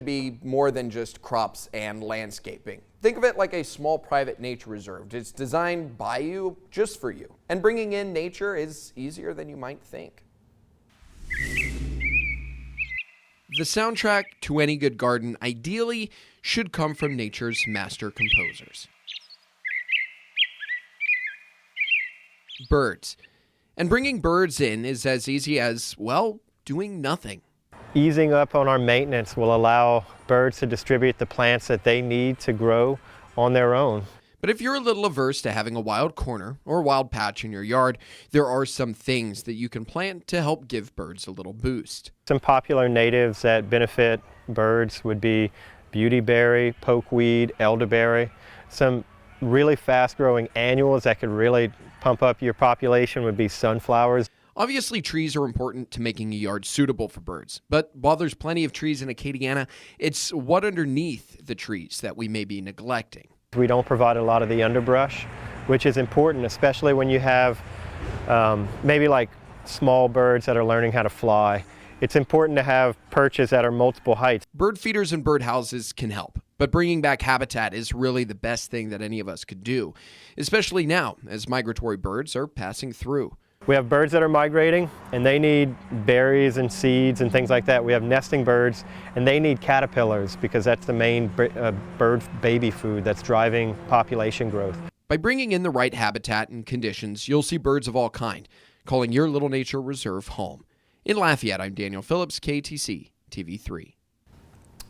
be more than just crops and landscaping. Think of it like a small private nature reserve. It's designed by you, just for you. And bringing in nature is easier than you might think. The soundtrack to any good garden ideally should come from nature's master composers. Birds. And bringing birds in is as easy as, well, doing nothing. Easing up on our maintenance will allow birds to distribute the plants that they need to grow on their own. But if you're a little averse to having a wild corner or a wild patch in your yard, there are some things that you can plant to help give birds a little boost. Some popular natives that benefit birds would be beautyberry, pokeweed, elderberry. Some really fast-growing annuals that could really pump up your population would be sunflowers. Obviously, trees are important to making a yard suitable for birds, but while there's plenty of trees in Acadiana, it's what underneath the trees that we may be neglecting. We don't provide a lot of the underbrush, which is important, especially when you have maybe like small birds that are learning how to fly. It's important to have perches that are multiple heights. Bird feeders and bird houses can help, but bringing back habitat is really the best thing that any of us could do, especially now as migratory birds are passing through. We have birds that are migrating, and they need berries and seeds and things like that. We have nesting birds, and they need caterpillars because that's the main bird baby food that's driving population growth. By bringing in the right habitat and conditions, you'll see birds of all kind, calling your little nature reserve home. In Lafayette, I'm Daniel Phillips, KTC TV3.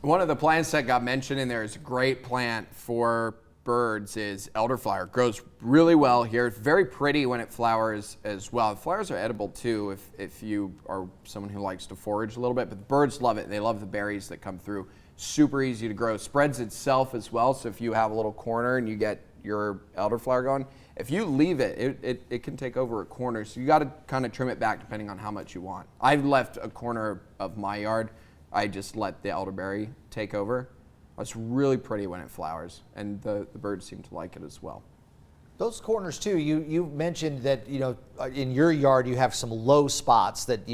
One of the plants that got mentioned in there is a great plant for birds is elderflower. It grows really well here. It's very pretty when it flowers as well. The flowers are edible too if you are someone who likes to forage a little bit, but the birds love it. They love the berries that come through. Super easy to grow. Spreads itself as well, so if you have a little corner and you get your elderflower going, if you leave it, it can take over a corner, so you got to kind of trim it back depending on how much you want. I've left a corner of my yard. I just let the elderberry take over. It's really pretty when it flowers, and the birds seem to like it as well. Those corners too, you mentioned that, in your yard you have some low spots that,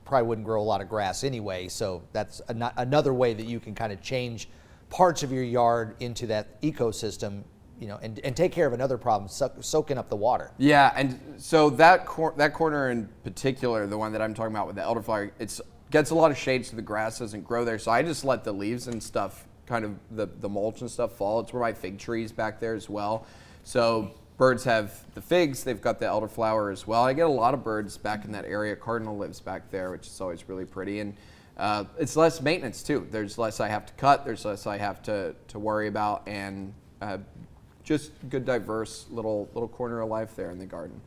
probably wouldn't grow a lot of grass anyway, so that's another way that you can kind of change parts of your yard into that ecosystem, and take care of another problem, soaking up the water. Yeah, and so that corner in particular, the one that I'm talking about with the elderflower, gets a lot of shade so the grass doesn't grow there. So I just let the leaves and stuff, kind of the mulch and stuff fall. It's where my fig tree's back there as well. So birds have the figs, they've got the elderflower as well. I get a lot of birds back in that area. Cardinal lives back there, which is always really pretty. And it's less maintenance too. There's less I have to cut, there's less I have to worry about, and just good diverse little corner of life there in the garden.